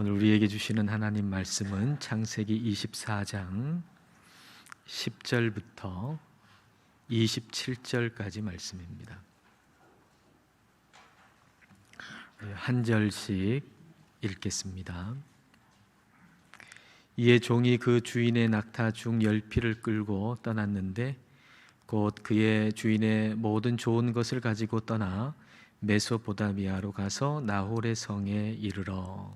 오늘 우리에게 주시는 하나님 말씀은 창세기 24장 10절부터 27절까지 말씀입니다. 한 절씩 읽겠습니다. 이에 종이 그 주인의 낙타 중 10匹을 끌고 떠났는데 곧 그의 주인의 모든 좋은 것을 가지고 떠나 메소포다미아로 가서 나홀의 성에 이르러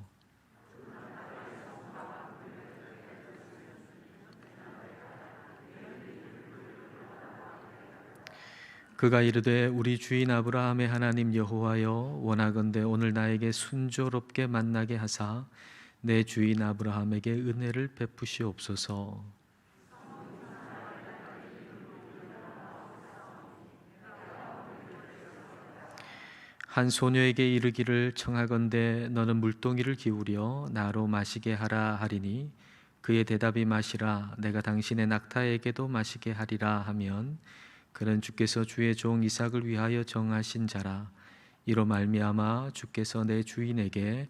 그가 이르되 우리 주인 아브라함의 하나님 여호와여 원하건대 오늘 나에게 순조롭게 만나게 하사 내 주인 아브라함에게 은혜를 베푸시옵소서. 한 소녀에게 이르기를 청하건대 너는 물동이를 기울여 나로 마시게 하라 하리니 그의 대답이 마시라 내가 당신의 낙타에게도 마시게 하리라 하면 그는 주께서 주의 종 이삭을 위하여 정하신 자라. 이로 말미암아 주께서 내 주인에게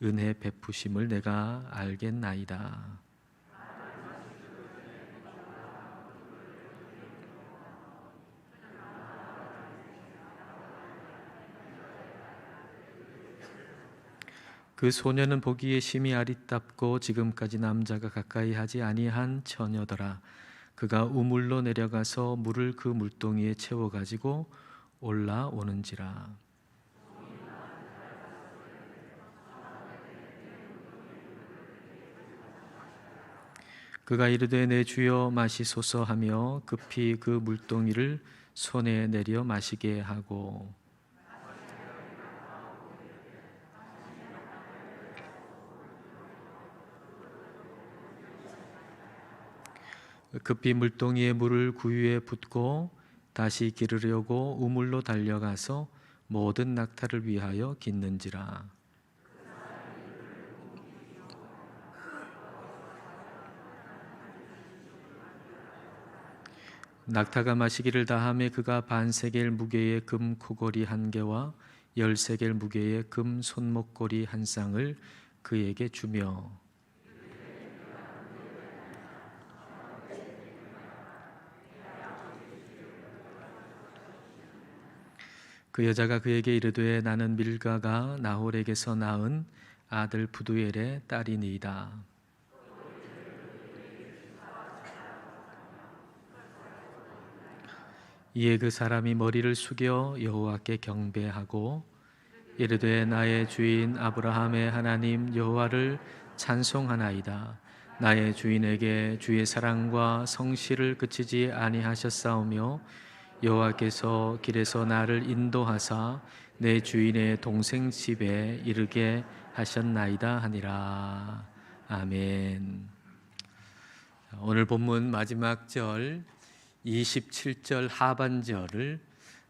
은혜 베푸심을 내가 알겠나이다. 그 소녀는 보기에 심히 아리답고 지금까지 남자가 가까이 하지 아니한 처녀더라. 그가 우물로 내려가서 물을 그 물동이에 채워 가지고 올라오는지라. 그가 이르되 내 주여 마시소서 하며 급히 그 물동이를 손에 내려 마시게 하고 급히 물동이에 물을 구유에 붓고 다시 기르려고 우물로 달려가서 모든 낙타를 위하여 깃는지라. 낙타가 마시기를 다하매 그가 반세겔 무게의 금 코걸이 1개와 10세겔 무게의 금 손목걸이 1쌍을 그에게 주며 그 여자가 그에게 이르되 나는 밀가가 나홀에게서 낳은 아들 부두엘의 딸이니이다. 이에 그 사람이 머리를 숙여 여호와께 경배하고 이르되 나의 주인 아브라함의 하나님 여호와를 찬송하나이다. 나의 주인에게 주의 사랑과 성실을 그치지 아니하셨사오며 여호와께서 길에서 나를 인도하사 내 주인의 동생 집에 이르게 하셨나이다 하니라. 아멘. 오늘 본문 마지막 절 27절 하반절을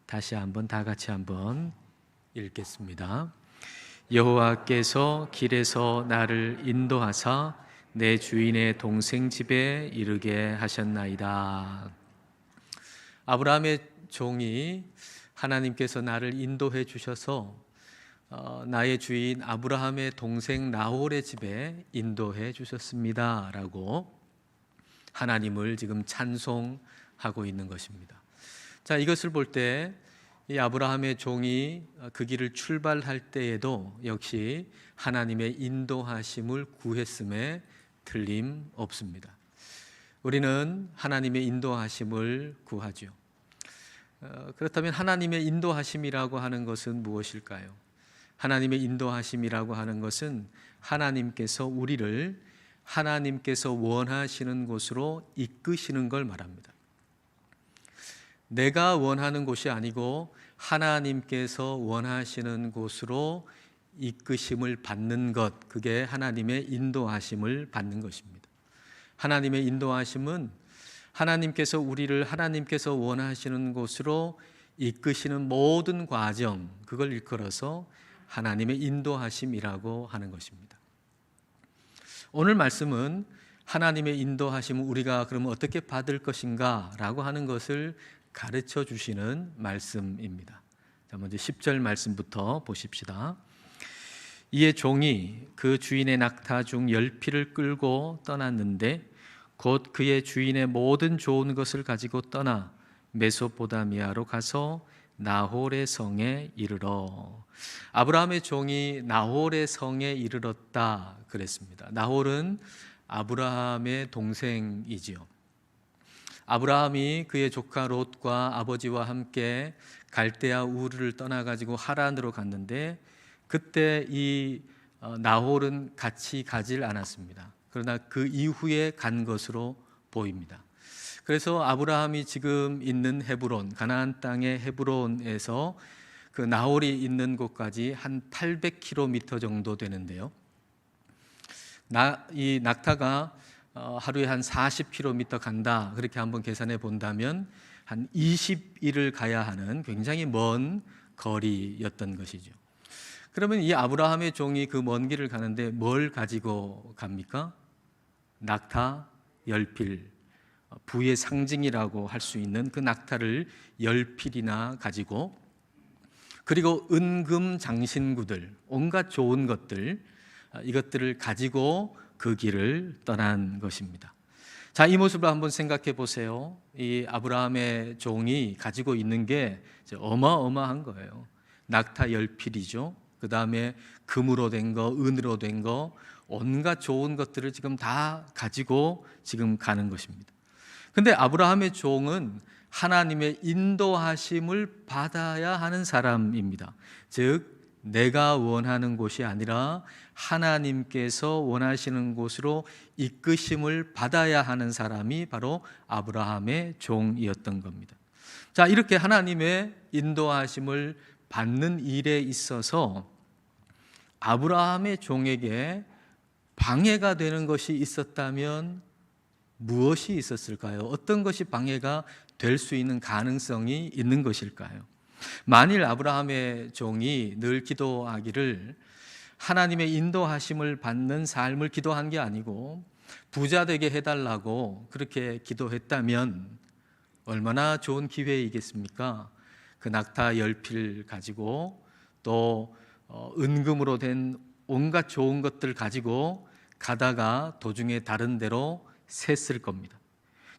다시 한번 다 같이 한번 읽겠습니다. 여호와께서 길에서 나를 인도하사 내 주인의 동생 집에 이르게 하셨나이다. 아브라함의 종이 하나님께서 나를 인도해 주셔서 나의 주인 아브라함의 동생 나홀의 집에 인도해 주셨습니다 라고 하나님을 지금 찬송하고 있는 것입니다. 자, 이것을 볼 때 이 아브라함의 종이 그 길을 출발할 때에도 역시 하나님의 인도하심을 구했음에 틀림없습니다. 우리는 하나님의 인도하심을 구하죠. 그렇다면 하나님의 인도하심이라고 하는 것은 무엇일까요? 하나님의 인도하심이라고 하는 것은 하나님께서 우리를 하나님께서 원하시는 곳으로 이끄시는 걸 말합니다. 내가 원하는 곳이 아니고 하나님께서 원하시는 곳으로 이끄심을 받는 것, 그게 하나님의 인도하심을 받는 것입니다. 하나님의 인도하심은 하나님께서 우리를 하나님께서 원하시는 곳으로 이끄시는 모든 과정, 그걸 일컬어서 하나님의 인도하심이라고 하는 것입니다. 오늘 말씀은 하나님의 인도하심을 우리가 그러면 어떻게 받을 것인가 라고 하는 것을 가르쳐 주시는 말씀입니다. 자, 먼저 10절 말씀부터 보십시다. 이에 종이 그 주인의 낙타 중 10匹을 끌고 떠났는데 곧 그의 주인의 모든 좋은 것을 가지고 떠나 메소포다미아로 가서 나홀의 성에 이르러. 아브라함의 종이 나홀의 성에 이르렀다 그랬습니다. 나홀은 아브라함의 동생이지요. 아브라함이 그의 조카 롯과 아버지와 함께 갈대아 우르를 떠나가지고 하란으로 갔는데 그때 이 나홀은 같이 가질 않았습니다. 그러나 그 이후에 간 것으로 보입니다. 그래서 아브라함이 지금 있는 헤브론, 가나안 땅의 헤브론에서 그 나홀이 있는 곳까지 한 800km 정도 되는데요. 이 낙타가 하루에 한 40km 간다, 그렇게 한번 계산해 본다면 한 20일을 가야 하는 굉장히 먼 거리였던 것이죠. 그러면 이 아브라함의 종이 그 먼 길을 가는데 뭘 가지고 갑니까? 낙타 10필, 부의 상징이라고 할 수 있는 그 낙타를 10필이나 가지고, 그리고 은금 장신구들, 온갖 좋은 것들, 이것들을 가지고 그 길을 떠난 것입니다. 자, 이 모습을 한번 생각해 보세요. 이 아브라함의 종이 가지고 있는 게 어마어마한 거예요. 낙타 10필이죠. 그 다음에 금으로 된 거, 은으로 된 거, 온갖 좋은 것들을 지금 다 가지고 지금 가는 것입니다. 근데 아브라함의 종은 하나님의 인도하심을 받아야 하는 사람입니다. 즉 내가 원하는 곳이 아니라 하나님께서 원하시는 곳으로 이끄심을 받아야 하는 사람이 바로 아브라함의 종이었던 겁니다. 자, 이렇게 하나님의 인도하심을 받는 일에 있어서 아브라함의 종에게 방해가 되는 것이 있었다면 무엇이 있었을까요? 어떤 것이 방해가 될 수 있는 가능성이 있는 것일까요? 만일 아브라함의 종이 늘 기도하기를 하나님의 인도하심을 받는 삶을 기도한 게 아니고 부자 되게 해달라고 그렇게 기도했다면 얼마나 좋은 기회이겠습니까? 그 낙타 10필 가지고 또 은금으로 된 온갖 좋은 것들 가지고 가다가 도중에 다른 데로 샜을 겁니다.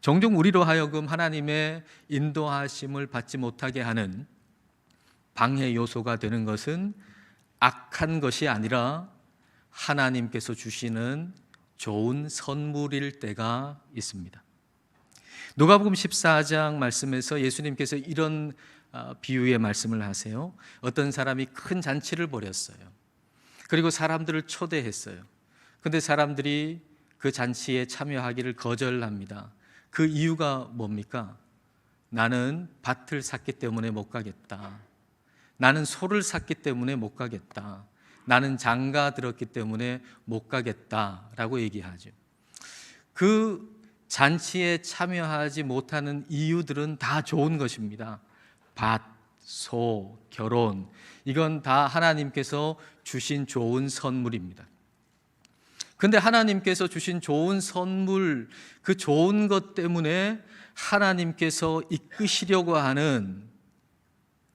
종종 우리로 하여금 하나님의 인도하심을 받지 못하게 하는 방해 요소가 되는 것은 악한 것이 아니라 하나님께서 주시는 좋은 선물일 때가 있습니다. 누가복음 14장 말씀에서 예수님께서 이런 비유의 말씀을 하세요. 어떤 사람이 큰 잔치를 벌였어요. 그리고 사람들을 초대했어요. 그런데 사람들이 그 잔치에 참여하기를 거절합니다. 그 이유가 뭡니까? 나는 밭을 샀기 때문에 못 가겠다. 나는 소를 샀기 때문에 못 가겠다. 나는 장가 들었기 때문에 못 가겠다라고 얘기하죠. 그 잔치에 참여하지 못하는 이유들은 다 좋은 것입니다. 밭, 소, 결혼, 이건 다 하나님께서 주신 좋은 선물입니다. 그런데 하나님께서 주신 좋은 선물, 그 좋은 것 때문에 하나님께서 이끄시려고 하는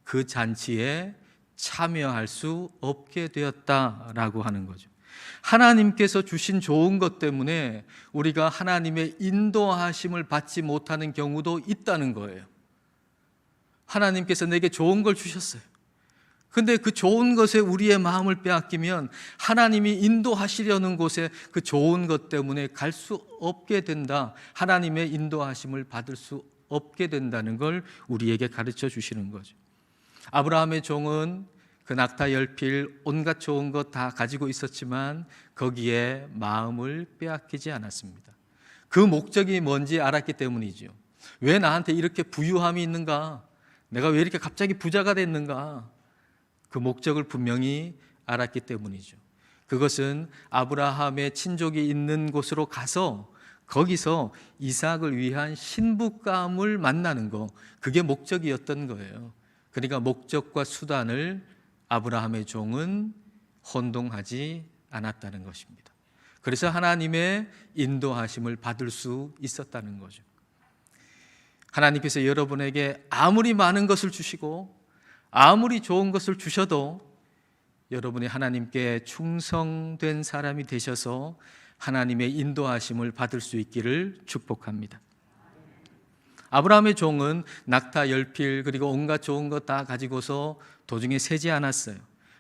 그 잔치에 참여할 수 없게 되었다라고 하는 거죠. 하나님께서 주신 좋은 것 때문에 우리가 하나님의 인도하심을 받지 못하는 경우도 있다는 거예요. 하나님께서 내게 좋은 걸 주셨어요. 근데 그 좋은 것에 우리의 마음을 빼앗기면 하나님이 인도하시려는 곳에 그 좋은 것 때문에 갈 수 없게 된다. 하나님의 인도하심을 받을 수 없게 된다는 걸 우리에게 가르쳐 주시는 거죠. 아브라함의 종은 그 낙타 10필 온갖 좋은 것 다 가지고 있었지만 거기에 마음을 빼앗기지 않았습니다. 그 목적이 뭔지 알았기 때문이죠. 왜 나한테 이렇게 부유함이 있는가? 내가 왜 이렇게 갑자기 부자가 됐는가? 그 목적을 분명히 알았기 때문이죠. 그것은 아브라함의 친족이 있는 곳으로 가서 거기서 이삭을 위한 신부감을 만나는 거, 그게 목적이었던 거예요. 그러니까 목적과 수단을 아브라함의 종은 혼동하지 않았다는 것입니다. 그래서 하나님의 인도하심을 받을 수 있었다는 거죠. 하나님께서 여러분에게 아무리 많은 것을 주시고 아무리 좋은 것을 주셔도 여러분이 하나님께 충성된 사람이 되셔서 하나님의 인도하심을 받을 수 있기를 축복합니다. 아브라함의 종은 낙타 10필 그리고 온갖 좋은 것 다 가지고서 도중에 세지 않았어요.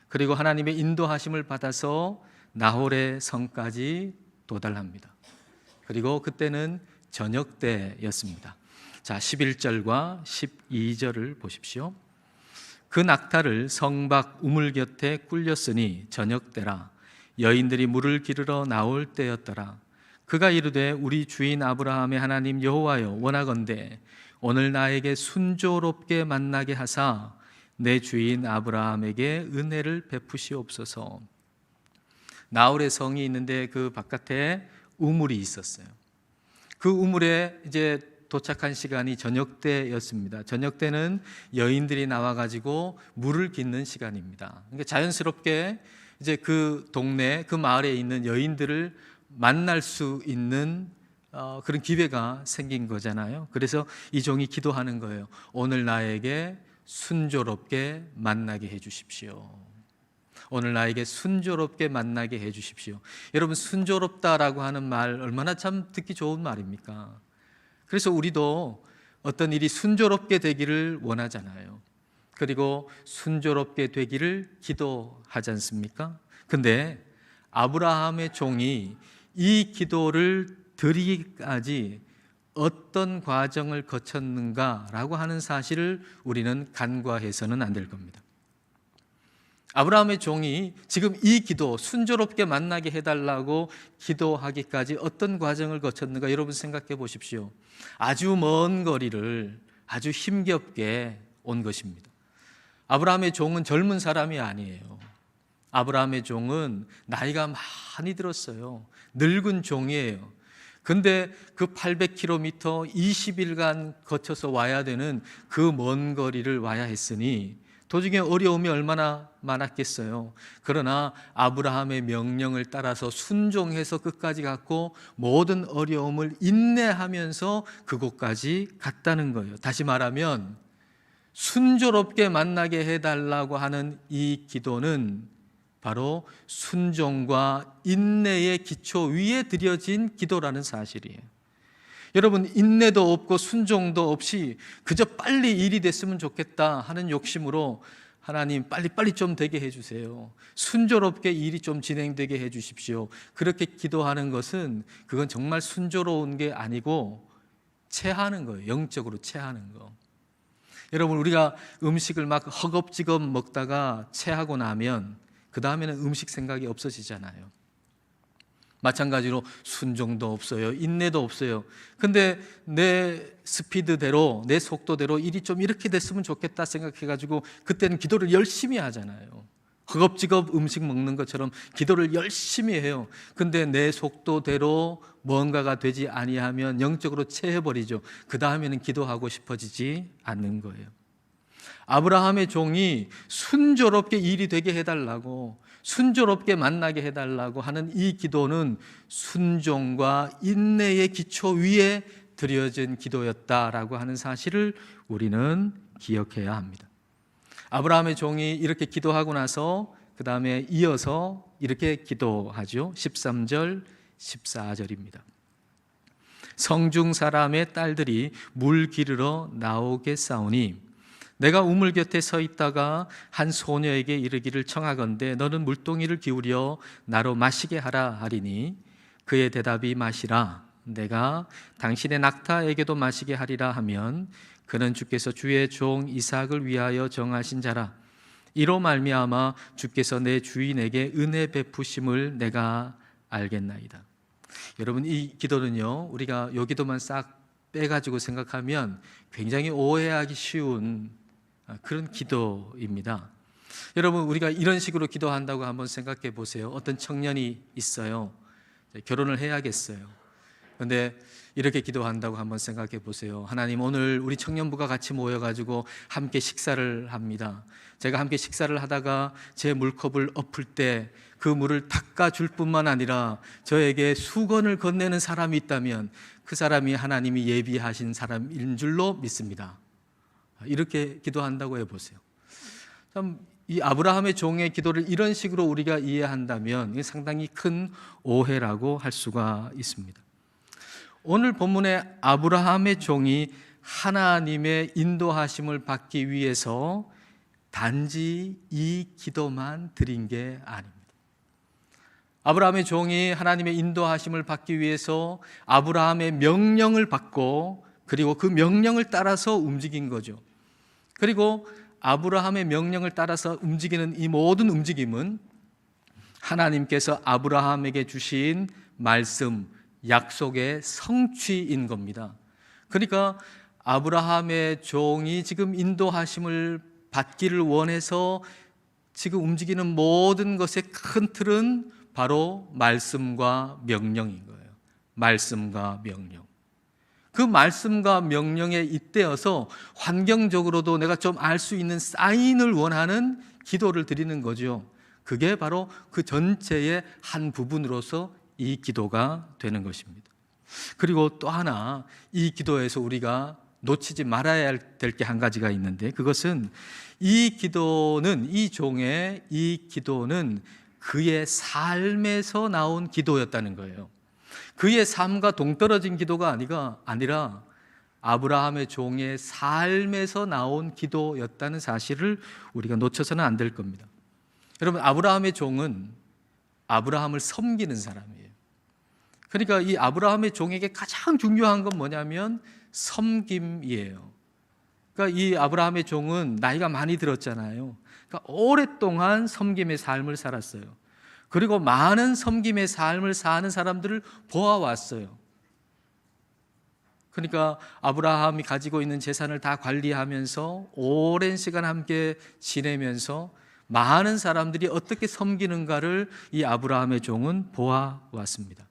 그리고 하나님의 인도하심을 받아서 나홀의 성까지 도달합니다. 그리고 그때는 저녁 때였습니다. 자, 11절과 12절을 보십시오. 그 낙타를 성 밖 우물 곁에 꿀렸으니 저녁 때라. 여인들이 물을 기르러 나올 때였더라. 그가 이르되 우리 주인 아브라함의 하나님 여호와여, 원하건대 오늘 나에게 순조롭게 만나게 하사 내 주인 아브라함에게 은혜를 베푸시옵소서. 나홀의 성이 있는데 그 바깥에 우물이 있었어요. 그 우물에 이제 도착한 시간이 저녁 때였습니다. 저녁 때는 여인들이 나와가지고 물을 깃는 시간입니다. 그러니까 자연스럽게 이제 그 동네, 그 마을에 있는 여인들을 만날 수 있는 그런 기회가 생긴 거잖아요. 그래서 이 종이 기도하는 거예요. 오늘 나에게 순조롭게 만나게 해주십시오. 오늘 나에게 순조롭게 만나게 해주십시오. 여러분, 순조롭다라고 하는 말 얼마나 참 듣기 좋은 말입니까? 그래서 우리도 어떤 일이 순조롭게 되기를 원하잖아요. 그리고 순조롭게 되기를 기도하지 않습니까? 근데 아브라함의 종이 이 기도를 드리기까지 어떤 과정을 거쳤는가라고 하는 사실을 우리는 간과해서는 안 될 겁니다. 아브라함의 종이 지금 이 기도, 순조롭게 만나게 해달라고 기도하기까지 어떤 과정을 거쳤는가 여러분 생각해 보십시오. 아주 먼 거리를 아주 힘겹게 온 것입니다. 아브라함의 종은 젊은 사람이 아니에요. 아브라함의 종은 나이가 많이 들었어요. 늙은 종이에요. 근데 그 800km 20일간 거쳐서 와야 되는 그 먼 거리를 와야 했으니 도중에 어려움이 얼마나 많았겠어요. 그러나 아브라함의 명령을 따라서 순종해서 끝까지 갔고 모든 어려움을 인내하면서 그곳까지 갔다는 거예요. 다시 말하면 순조롭게 만나게 해달라고 하는 이 기도는 바로 순종과 인내의 기초 위에 드려진 기도라는 사실이에요. 여러분, 인내도 없고 순종도 없이 그저 빨리 일이 됐으면 좋겠다 하는 욕심으로 하나님 빨리빨리 좀 되게 해주세요. 순조롭게 일이 좀 진행되게 해주십시오. 그렇게 기도하는 것은 그건 정말 순조로운 게 아니고 체하는 거예요. 영적으로 체하는 거. 여러분, 우리가 음식을 막 허겁지겁 먹다가 체하고 나면 그 다음에는 음식 생각이 없어지잖아요. 마찬가지로 순종도 없어요. 인내도 없어요. 근데 내 스피드대로, 내 속도대로 일이 좀 이렇게 됐으면 좋겠다 생각해가지고 그때는 기도를 열심히 하잖아요. 허겁지겁 음식 먹는 것처럼 기도를 열심히 해요. 근데 내 속도대로 뭔가가 되지 아니하면 영적으로 체해버리죠. 그 다음에는 기도하고 싶어지지 않는 거예요. 아브라함의 종이 순조롭게 일이 되게 해달라고, 순조롭게 만나게 해달라고 하는 이 기도는 순종과 인내의 기초 위에 드려진 기도였다라고 하는 사실을 우리는 기억해야 합니다. 아브라함의 종이 이렇게 기도하고 나서 그 다음에 이어서 이렇게 기도하죠. 13절, 14절입니다. 성중 사람의 딸들이 물 기르러 나오겠사오니 내가 우물 곁에 서 있다가 한 소녀에게 이르기를 청하건대 너는 물동이를 기울여 나로 마시게 하라 하리니 그의 대답이 마시라 내가 당신의 낙타에게도 마시게 하리라 하면 그는 주께서 주의 종 이삭을 위하여 정하신 자라. 이로 말미암아 주께서 내 주인에게 은혜 베푸심을 내가 알겠나이다. 여러분, 이 기도는요, 우리가 이 기도만 싹 빼가지고 생각하면 굉장히 오해하기 쉬운 그런 기도입니다. 여러분, 우리가 이런 식으로 기도한다고 한번 생각해 보세요. 어떤 청년이 있어요. 결혼을 해야겠어요. 그런데 이렇게 기도한다고 한번 생각해 보세요. 하나님, 오늘 우리 청년부가 같이 모여가지고 함께 식사를 합니다. 제가 함께 식사를 하다가 제 물컵을 엎을 때 그 물을 닦아줄 뿐만 아니라 저에게 수건을 건네는 사람이 있다면 그 사람이 하나님이 예비하신 사람인 줄로 믿습니다. 이렇게 기도한다고 해보세요. 참 이 아브라함의 종의 기도를 이런 식으로 우리가 이해한다면 이게 상당히 큰 오해라고 할 수가 있습니다. 오늘 본문의 아브라함의 종이 하나님의 인도하심을 받기 위해서 단지 이 기도만 드린 게 아닙니다. 아브라함의 종이 하나님의 인도하심을 받기 위해서 아브라함의 명령을 받고 그리고 그 명령을 따라서 움직인 거죠. 그리고 아브라함의 명령을 따라서 움직이는 이 모든 움직임은 하나님께서 아브라함에게 주신 말씀, 약속의 성취인 겁니다. 그러니까 아브라함의 종이 지금 인도하심을 받기를 원해서 지금 움직이는 모든 것의 큰 틀은 바로 말씀과 명령인 거예요. 말씀과 명령. 그 말씀과 명령에 잇대어서 환경적으로도 내가 좀 알 수 있는 사인을 원하는 기도를 드리는 거죠. 그게 바로 그 전체의 한 부분으로서 이 기도가 되는 것입니다. 그리고 또 하나 이 기도에서 우리가 놓치지 말아야 될 게 한 가지가 있는데 그것은 이 기도는 이 종의 이 기도는 그의 삶에서 나온 기도였다는 거예요. 그의 삶과 동떨어진 기도가 아니라 아브라함의 종의 삶에서 나온 기도였다는 사실을 우리가 놓쳐서는 안 될 겁니다. 여러분, 아브라함의 종은 아브라함을 섬기는 사람이에요. 그러니까 이 아브라함의 종에게 가장 중요한 건 뭐냐면 섬김이에요. 그러니까 이 아브라함의 종은 나이가 많이 들었잖아요. 그러니까 오랫동안 섬김의 삶을 살았어요. 그리고 많은 섬김의 삶을 사는 사람들을 보아왔어요. 그러니까 아브라함이 가지고 있는 재산을 다 관리하면서 오랜 시간 함께 지내면서 많은 사람들이 어떻게 섬기는가를 이 아브라함의 종은 보아왔습니다.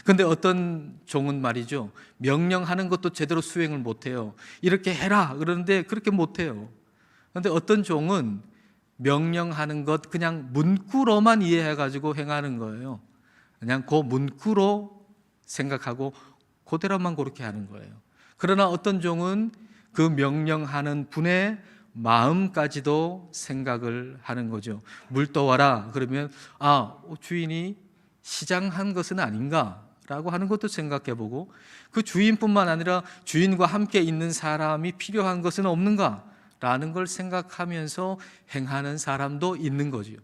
그런데 어떤 종은 말이죠, 명령하는 것도 제대로 수행을 못해요. 이렇게 해라 그러는데 그렇게 못해요. 그런데 어떤 종은 명령하는 것 그냥 문구로만 이해해가지고 행하는 거예요. 그냥 그 문구로 생각하고 그대로만 그렇게 하는 거예요. 그러나 어떤 종은 그 명령하는 분의 마음까지도 생각을 하는 거죠. 물 떠와라 그러면 주인이 시장한 것은 아닌가라고 하는 것도 생각해보고 그 주인뿐만 아니라 주인과 함께 있는 사람이 필요한 것은 없는가 라는 걸 생각하면서 행하는 사람도 있는 거죠.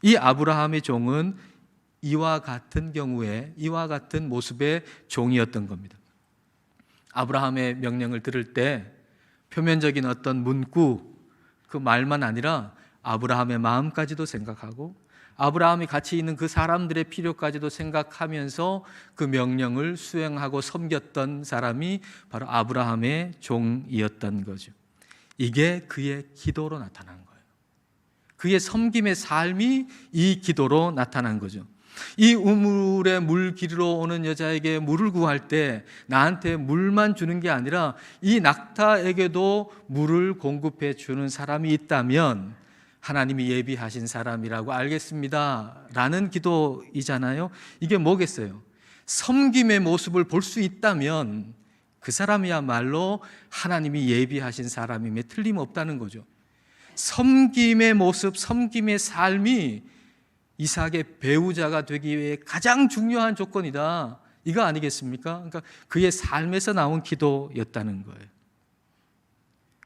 이 아브라함의 종은 이와 같은 경우에 이와 같은 모습의 종이었던 겁니다. 아브라함의 명령을 들을 때 표면적인 어떤 문구 그 말만 아니라 아브라함의 마음까지도 생각하고 아브라함이 같이 있는 그 사람들의 필요까지도 생각하면서 그 명령을 수행하고 섬겼던 사람이 바로 아브라함의 종이었던 거죠. 이게 그의 기도로 나타난 거예요. 그의 섬김의 삶이 이 기도로 나타난 거죠. 이 우물에 물 기르러 오는 여자에게 물을 구할 때 나한테 물만 주는 게 아니라 이 낙타에게도 물을 공급해 주는 사람이 있다면 하나님이 예비하신 사람이라고 알겠습니다 라는 기도이잖아요. 이게 뭐겠어요? 섬김의 모습을 볼 수 있다면 그 사람이야말로 하나님이 예비하신 사람임에 틀림없다는 거죠. 섬김의 모습, 섬김의 삶이 이삭의 배우자가 되기 위해 가장 중요한 조건이다, 이거 아니겠습니까? 그러니까 그의 삶에서 나온 기도였다는 거예요.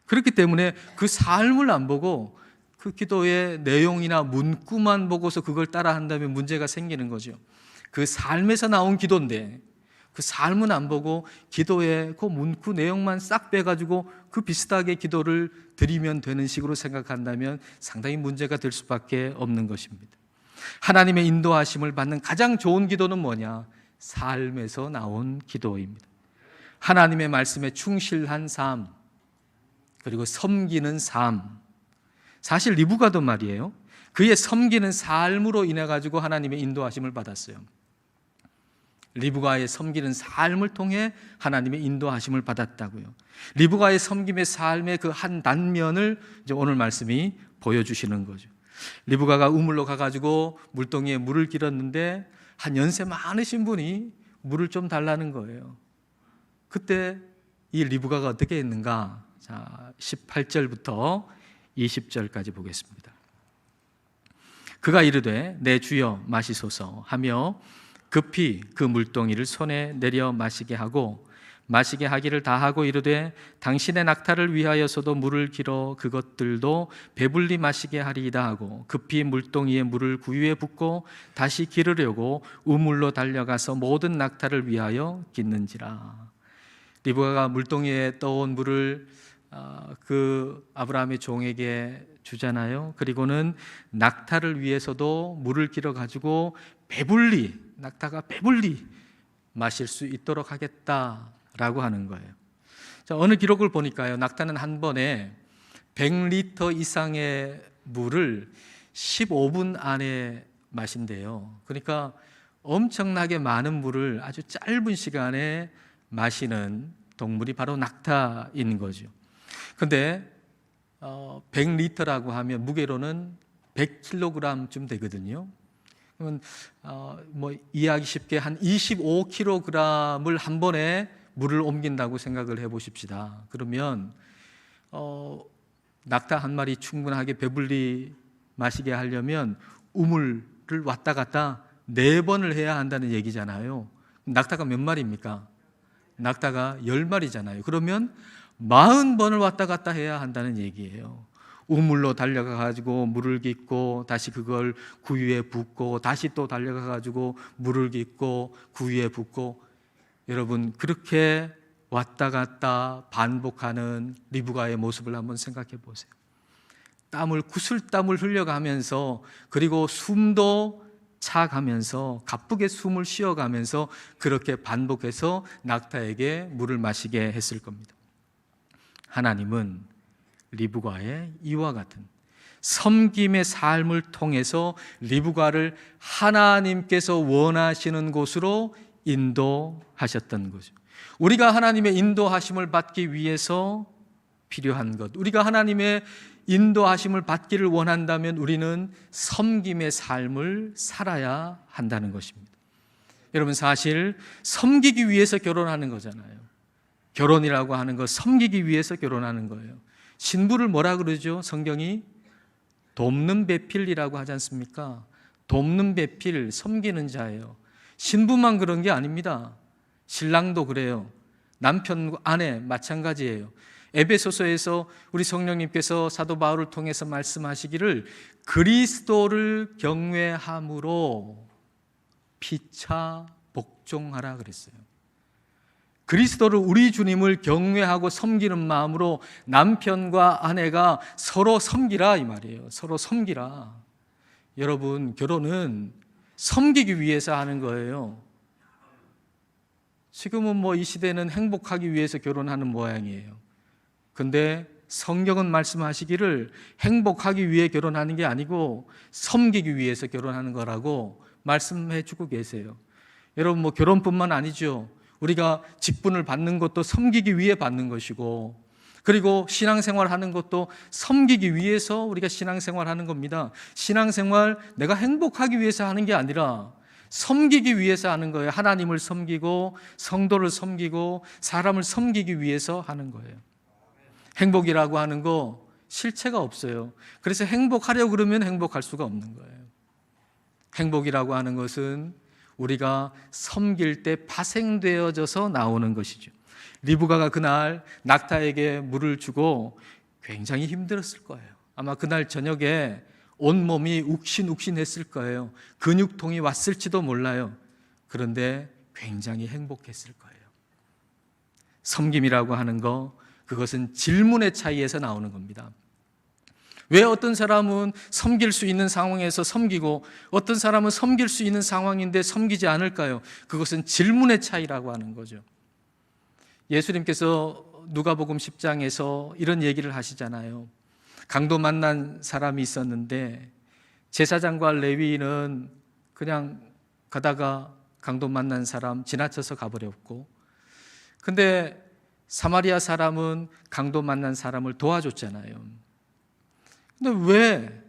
그렇기 때문에 그 삶을 안 보고 그 기도의 내용이나 문구만 보고서 그걸 따라 한다면 문제가 생기는 거죠. 그 삶에서 나온 기도인데 그 삶은 안 보고 기도의 그 문구 내용만 싹 빼가지고 그 비슷하게 기도를 드리면 되는 식으로 생각한다면 상당히 문제가 될 수밖에 없는 것입니다. 하나님의 인도하심을 받는 가장 좋은 기도는 뭐냐? 삶에서 나온 기도입니다. 하나님의 말씀에 충실한 삶, 그리고 섬기는 삶. 사실 리브가도 말이에요, 그의 섬기는 삶으로 인해 가지고 하나님의 인도하심을 받았어요. 리브가의 섬기는 삶을 통해 하나님의 인도하심을 받았다고요. 리브가의 섬김의 삶의 그 한 단면을 이제 오늘 말씀이 보여주시는 거죠. 리브가가 우물로 가가지고 물동이에 물을 길었는데 한 연세 많으신 분이 물을 좀 달라는 거예요. 그때 이 리브가가 어떻게 했는가? 자, 18절부터 20절까지 보겠습니다. 그가 이르되 내 주여 마시소서 하며 급히 그 물동이를 손에 내려 마시게 하고 마시게 하기를 다하고 이르되 당신의 낙타를 위하여서도 물을 길어 그것들도 배불리 마시게 하리이다 하고 급히 물동이에 물을 구유에 붓고 다시 기르려고 우물로 달려가서 모든 낙타를 위하여 깃는지라. 리브가가 물동이에 떠온 물을 그 아브라함의 종에게 주잖아요. 그리고는 낙타를 위해서도 물을 길어 가지고 낙타가 배불리 마실 수 있도록 하겠다라고 하는 거예요. 자, 어느 기록을 보니까요, 낙타는 한 번에 100리터 이상의 물을 15분 안에 마신대요. 그러니까 엄청나게 많은 물을 아주 짧은 시간에 마시는 동물이 바로 낙타인 거죠. 근데 100리터라고 하면 무게로는 100kg쯤 되거든요. 그러면 이해하기 쉽게 한 25kg을 한 번에 물을 옮긴다고 생각을 해보십시다. 그러면 낙타 한 마리 충분하게 배불리 마시게 하려면 우물을 왔다 갔다 4번을 해야 한다는 얘기잖아요. 낙타가 몇 마리입니까? 낙타가 10마리잖아요. 그러면 40번을 왔다 갔다 해야 한다는 얘기예요. 우물로 달려가 가지고 물을 깃고 다시 그걸 구유에 붓고 다시 또 달려가 가지고 물을 깃고 구유에 붓고, 여러분 그렇게 왔다 갔다 반복하는 리브가의 모습을 한번 생각해 보세요. 구슬땀을 흘려가면서, 그리고 숨도 차가면서 가쁘게 숨을 쉬어가면서 그렇게 반복해서 낙타에게 물을 마시게 했을 겁니다. 하나님은 리브가의 이와 같은 섬김의 삶을 통해서 리브가를 하나님께서 원하시는 곳으로 인도하셨던 거죠. 우리가 하나님의 인도하심을 받기 위해서 필요한 것, 우리가 하나님의 인도하심을 받기를 원한다면 우리는 섬김의 삶을 살아야 한다는 것입니다. 여러분, 사실 섬기기 위해서 결혼하는 거잖아요. 결혼이라고 하는 것, 섬기기 위해서 결혼하는 거예요. 신부를 뭐라 그러죠? 성경이 돕는 배필이라고 하지 않습니까? 돕는 배필, 섬기는 자예요. 신부만 그런 게 아닙니다. 신랑도 그래요. 남편, 아내 마찬가지예요. 에베소서에서 우리 성령님께서 사도 바울을 통해서 말씀하시기를 그리스도를 경외함으로 피차 복종하라 그랬어요. 그리스도를, 우리 주님을 경외하고 섬기는 마음으로 남편과 아내가 서로 섬기라 이 말이에요. 서로 섬기라. 여러분, 결혼은 섬기기 위해서 하는 거예요. 지금은 이 시대는 행복하기 위해서 결혼하는 모양이에요. 근데 성경은 말씀하시기를 행복하기 위해 결혼하는 게 아니고 섬기기 위해서 결혼하는 거라고 말씀해 주고 계세요. 여러분, 결혼뿐만 아니죠. 우리가 직분을 받는 것도 섬기기 위해 받는 것이고, 그리고 신앙생활 하는 것도 섬기기 위해서 우리가 신앙생활 하는 겁니다. 신앙생활 내가 행복하기 위해서 하는 게 아니라 섬기기 위해서 하는 거예요. 하나님을 섬기고 성도를 섬기고 사람을 섬기기 위해서 하는 거예요. 행복이라고 하는 거 실체가 없어요. 그래서 행복하려고 그러면 행복할 수가 없는 거예요. 행복이라고 하는 것은 우리가 섬길 때 파생되어져서 나오는 것이죠. 리브가가 그날 낙타에게 물을 주고 굉장히 힘들었을 거예요. 아마 그날 저녁에 온몸이 욱신욱신했을 거예요. 근육통이 왔을지도 몰라요. 그런데 굉장히 행복했을 거예요. 섬김이라고 하는 거, 그것은 질문의 차이에서 나오는 겁니다. 왜 어떤 사람은 섬길 수 있는 상황에서 섬기고 어떤 사람은 섬길 수 있는 상황인데 섬기지 않을까요? 그것은 질문의 차이라고 하는 거죠. 예수님께서 누가복음 10장에서 이런 얘기를 하시잖아요. 강도 만난 사람이 있었는데 제사장과 레위인은 그냥 가다가 강도 만난 사람 지나쳐서 가버렸고, 근데 사마리아 사람은 강도 만난 사람을 도와줬잖아요. 근데 왜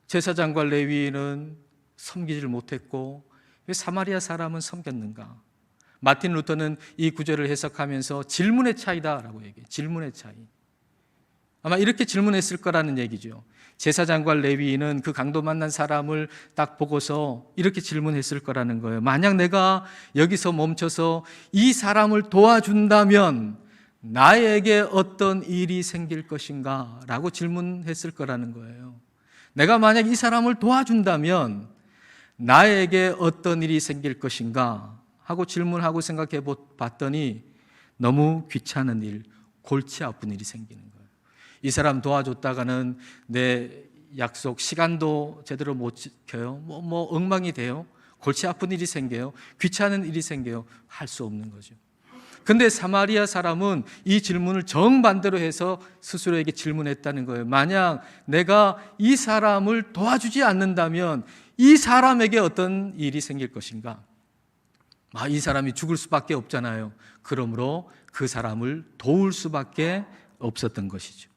제사장과 레위인은 섬기지를 못했고 왜 사마리아 사람은 섬겼는가? 마틴 루터는 이 구절을 해석하면서 질문의 차이다라고 얘기해요. 질문의 차이. 아마 이렇게 질문했을 거라는 얘기죠. 제사장과 레위인은 그 강도 만난 사람을 딱 보고서 이렇게 질문했을 거라는 거예요. 만약 내가 여기서 멈춰서 이 사람을 도와준다면 나에게 어떤 일이 생길 것인가? 라고 질문했을 거라는 거예요. 내가 만약 이 사람을 도와준다면 나에게 어떤 일이 생길 것인가? 하고 질문하고 생각해 봤더니 너무 귀찮은 일, 골치 아픈 일이 생기는 거예요. 이 사람 도와줬다가는 내 약속 시간도 제대로 못 지켜요. 엉망이 돼요. 골치 아픈 일이 생겨요. 귀찮은 일이 생겨요. 할 수 없는 거죠. 근데 사마리아 사람은 이 질문을 정반대로 해서 스스로에게 질문했다는 거예요. 만약 내가 이 사람을 도와주지 않는다면 이 사람에게 어떤 일이 생길 것인가? 이 사람이 죽을 수밖에 없잖아요. 그러므로 그 사람을 도울 수밖에 없었던 것이죠.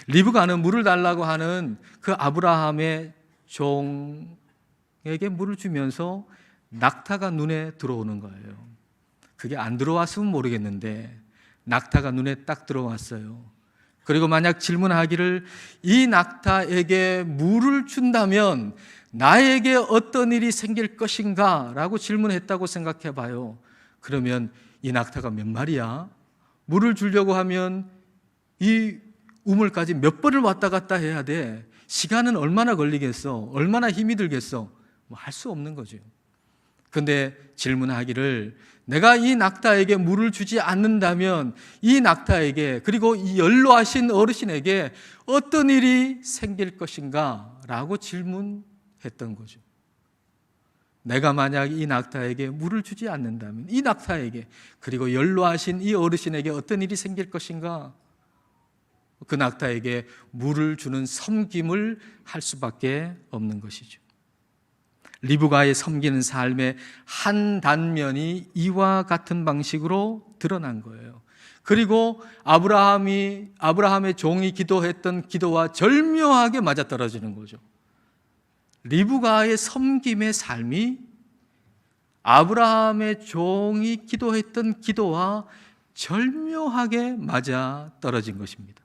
리브가는 물을 달라고 하는 그 아브라함의 종에게 물을 주면서 낙타가 눈에 들어오는 거예요. 그게 안 들어왔으면 모르겠는데 낙타가 눈에 딱 들어왔어요. 그리고 만약 질문하기를 이 낙타에게 물을 준다면 나에게 어떤 일이 생길 것인가? 라고 질문했다고 생각해 봐요. 그러면 이 낙타가 몇 마리야? 물을 주려고 하면 이 우물까지 몇 번을 왔다 갔다 해야 돼. 시간은 얼마나 걸리겠어? 얼마나 힘이 들겠어? 할 수 없는 거죠. 근데 질문하기를 내가 이 낙타에게 물을 주지 않는다면 이 낙타에게 그리고 이 연로하신 어르신에게 어떤 일이 생길 것인가? 라고 질문했던 거죠. 내가 만약 이 낙타에게 물을 주지 않는다면 이 낙타에게 그리고 연로하신 이 어르신에게 어떤 일이 생길 것인가? 그 낙타에게 물을 주는 섬김을 할 수밖에 없는 것이죠. 리브가의 섬기는 삶의 한 단면이 이와 같은 방식으로 드러난 거예요. 그리고 아브라함의 종이 기도했던 기도와 절묘하게 맞아떨어지는 거죠. 리브가의 섬김의 삶이 아브라함의 종이 기도했던 기도와 절묘하게 맞아떨어진 것입니다.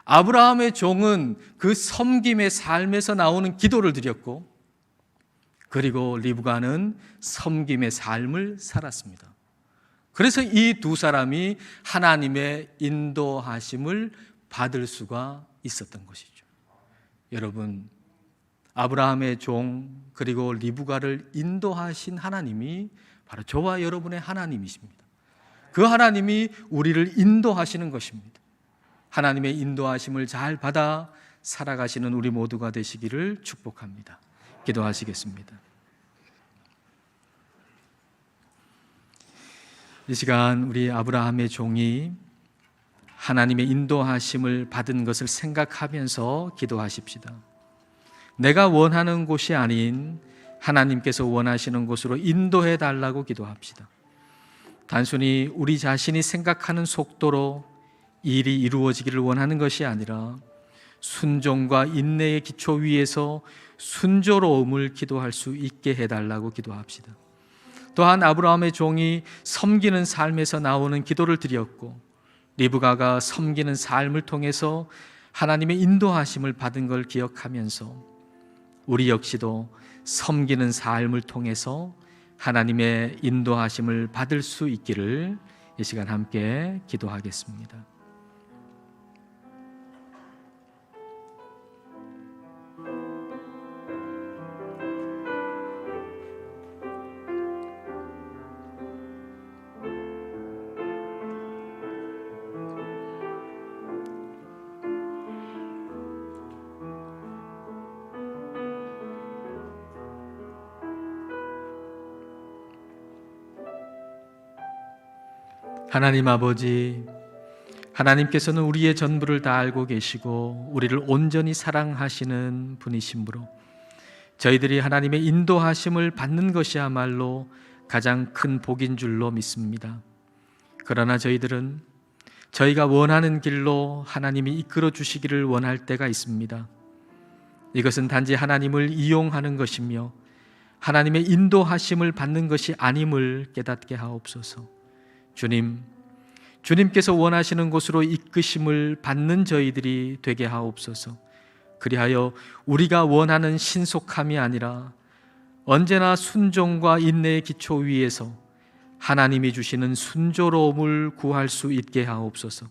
아브라함의 종은 그 섬김의 삶에서 나오는 기도를 드렸고, 그리고 리브가는 섬김의 삶을 살았습니다. 그래서 이 두 사람이 하나님의 인도하심을 받을 수가 있었던 것이죠. 여러분, 아브라함의 종 그리고 리브가를 인도하신 하나님이 바로 저와 여러분의 하나님이십니다. 그 하나님이 우리를 인도하시는 것입니다. 하나님의 인도하심을 잘 받아 살아가시는 우리 모두가 되시기를 축복합니다. 기도하시겠습니다. 이 시간 우리 아브라함의 종이 하나님의 인도하심을 받은 것을 생각하면서 기도하십시다. 내가 원하는 곳이 아닌 하나님께서 원하시는 곳으로 인도해 달라고 기도합시다. 단순히 우리 자신이 생각하는 속도로 일이 이루어지기를 원하는 것이 아니라 순종과 인내의 기초 위에서 순조로움을 기도할 수 있게 해달라고 기도합시다. 또한 아브라함의 종이 섬기는 삶에서 나오는 기도를 드렸고, 리브가가 섬기는 삶을 통해서 하나님의 인도하심을 받은 걸 기억하면서 우리 역시도 섬기는 삶을 통해서 하나님의 인도하심을 받을 수 있기를 이 시간 함께 기도하겠습니다. 하나님 아버지, 하나님께서는 우리의 전부를 다 알고 계시고 우리를 온전히 사랑하시는 분이시므로 저희들이 하나님의 인도하심을 받는 것이야말로 가장 큰 복인 줄로 믿습니다. 그러나 저희들은 저희가 원하는 길로 하나님이 이끌어 주시기를 원할 때가 있습니다. 이것은 단지 하나님을 이용하는 것이며 하나님의 인도하심을 받는 것이 아님을 깨닫게 하옵소서. 주님, 주님께서 원하시는 곳으로 이끄심을 받는 저희들이 되게 하옵소서. 그리하여 우리가 원하는 신속함이 아니라 언제나 순종과 인내의 기초 위에서 하나님이 주시는 순조로움을 구할 수 있게 하옵소서.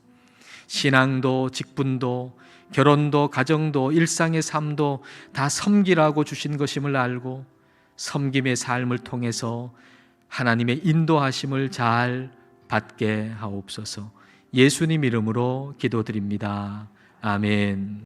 신앙도 직분도 결혼도 가정도 일상의 삶도 다 섬기라고 주신 것임을 알고 섬김의 삶을 통해서 하나님의 인도하심을 잘 받게 하옵소서. 예수님 이름으로 기도드립니다. 아멘.